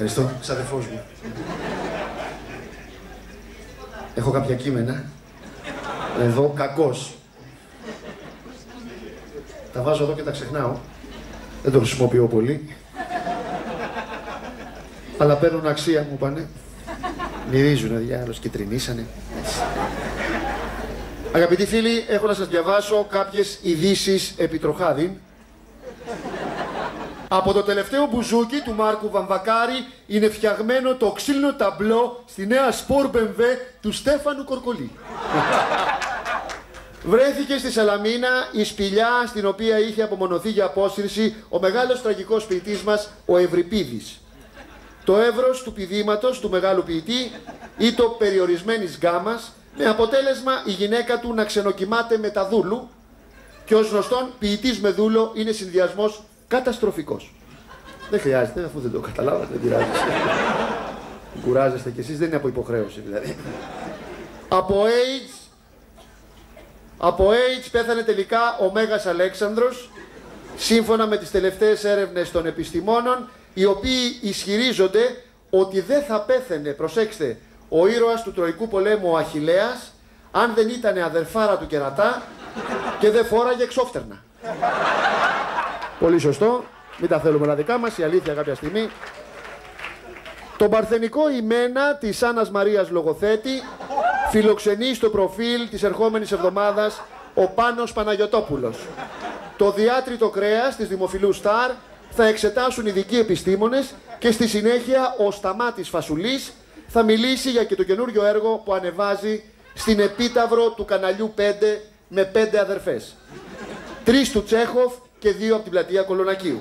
Ευχαριστώ. Ξαδερφός μου. Έχω κάποια κείμενα. Εδώ, κακός. Τα βάζω εδώ και τα ξεχνάω. Δεν το χρησιμοποιώ πολύ. Αλλά παίρνουν αξία, μου πάνε. Μυρίζουνε, διάλος, κυτρινίσανε. Αγαπητοί φίλοι, έχω να σας διαβάσω κάποιες ειδήσεις επιτροχάδιν. Από το τελευταίο μπουζούκι του Μάρκου Βαμβακάρη είναι φτιαγμένο το ξύλινο ταμπλό στη νέα Σπορ BMW του Στέφανου Κορκολί. Βρέθηκε στη Σαλαμίνα η σπηλιά στην οποία είχε απομονωθεί για απόσυρση ο μεγάλος τραγικός ποιητής μας, ο Ευρυπίδης. Το εύρος του πηδήματος του μεγάλου ποιητή ή το περιορισμένης γκάμας, με αποτέλεσμα η γυναίκα του να ξενοκοιμάται με τα δούλου και ως γνωστόν ποιητής με δούλο είναι συνδυασμός καταστροφικός. Δεν χρειάζεται, αφού δεν το καταλάβατε, δεν πειράζει. Κουράζεστε κι εσείς, δεν είναι από υποχρέωση δηλαδή. Από AIDS πέθανε τελικά ο Μέγας Αλέξανδρος, σύμφωνα με τις τελευταίες έρευνες των επιστημόνων, οι οποίοι ισχυρίζονται ότι δεν θα πέθαινε, προσέξτε, ο ήρωας του Τροϊκού πολέμου ο Αχιλλέας, αν δεν ήταν αδερφάρα του κερατά και δεν φόραγε εξόφτερνα. Πολύ σωστό, μην τα θέλουμε να δικά μας, η αλήθεια κάποια στιγμή. Το παρθενικό ημένα της Άννας Μαρίας Λογοθέτη φιλοξενεί στο προφίλ της ερχόμενης εβδομάδας ο Πάνος Παναγιωτόπουλος. Το διάτριτο κρέας της δημοφιλού Σταρ θα εξετάσουν ειδικοί επιστήμονες και στη συνέχεια ο Σταμάτης Φασουλής θα μιλήσει για και το καινούριο έργο που ανεβάζει στην επίταυρο του καναλιού 5 με 5 αδερφές. 3 του Τσέχοφ και 2 από την πλατεία Κολονακίου.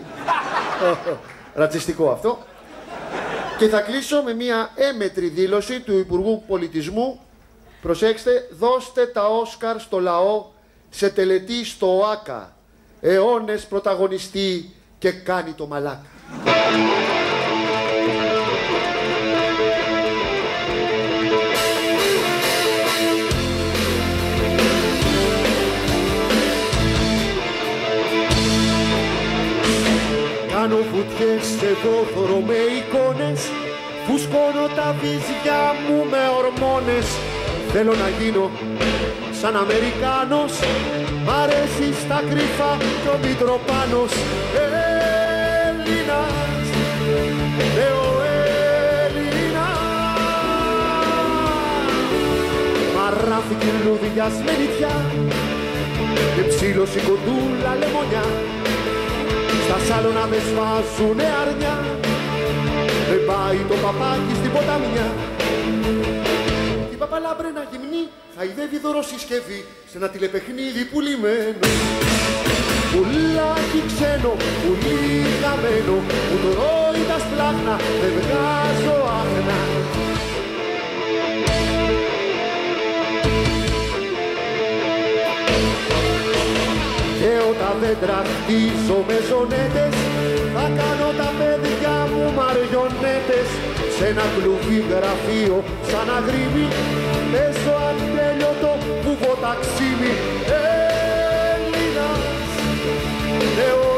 Ρατσιστικό αυτό. Και θα κλείσω με μια έμετρη δήλωση του Υπουργού Πολιτισμού. Προσέξτε, δώστε τα Όσκαρ στο λαό σε τελετή στο ΟΑΚΑ. Αιώνες πρωταγωνιστή και κάνει το μαλάκα. Κάνω βουτιές σε δόθωρο με εικόνες, φουσκώνω τα βυζιά μου με ορμόνες. Θέλω να γίνω σαν Αμερικάνος, μ' αρέσει στα κρύφα κι ο Μητροπάνος. Έλληνας, ο Έλληνας, μαράφι και λουδιασμένη πια και ψήλωση κοντούλα λεμονιά. Στα σάλωνα με σφάζουνε αρνιά, δεν πάει το παπάκι στην ποταμιά. Η παπαλάμπρενα γυμνή χαϊδεύει δωροσυσκευή σε ένα τηλεπαιχνίδι πουλημένο. Πουλάκι ξένο, πουλί χαμένο, που το ρόι τα σπλάχνα, δεν βγάζω άχνα. Και όταν δεν τραχτίζω με ζωνέτες, θα κάνω τα παιδιά μου μαριονέτες. Σ' ένα κλουβί γραφείο σαν αγρίμι, παίζω ατέλειωτο βουβοταξίμι. Έλληνας, ο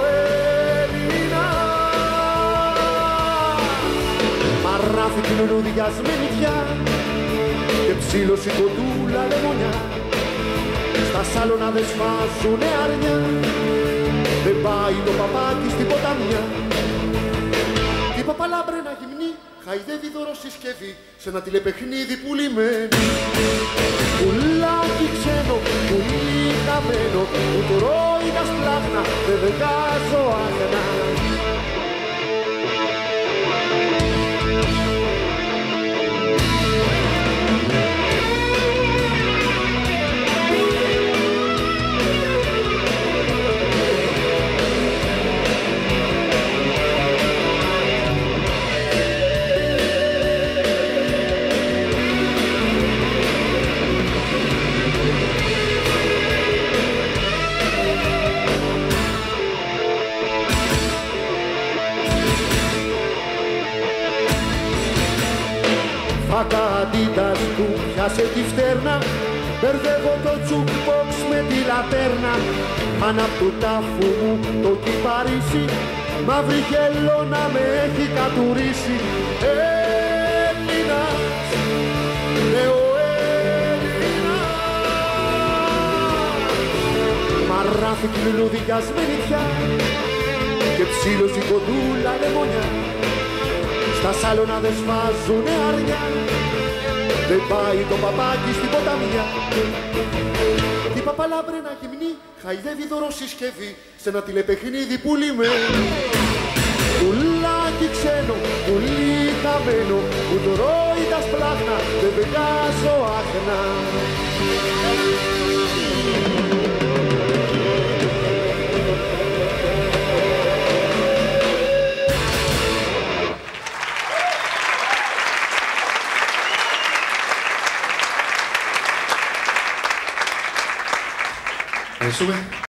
Έλληνας, μαράφι την λουδιασμένη πια και ψήλωση κοντούλα λεμονιά. Στα σάλωνα δεν σφάζουνε αρνιά, δεν πάει το παπάκι στην ποταμιά. Η παπαλάμπρενα γυμνή χαϊδεύει δωροσυσκευή σε ένα τηλεπαιχνίδι πουλημένο. Πουλάκι ξένο, πουλί χαμένο, που το ρόι τα σπλάχνα, δεν βγάζω άχνα. Αντίτας που πιάσε τη φτέρνα, μπερδεύω το jukebox με τη λατέρνα. Πάνω απ' του τάφου μου το κυπαρίσι, μαύρη χελώνα με έχει κατουρίσει. Έλληνας, νεοέλληνας, μαράφι κλουλουδιασμένη πια και ψήλωση κοντούλα λεμονιά. Στα σάλωνα δεν σφάζουνε αρνιά, δεν πάει το παπάκι στην ποταμιά. Τι παπαλάμπρενα γυμνή χαϊδεύει δωροσυσκευή σε ένα τηλεπαιχνίδι που λύμε. Πουλάκι ξένο, πουλί χαμένο, που το ρώει τα σπλάχνα, δεν βγάζω άχνα. Ευχαριστούμε.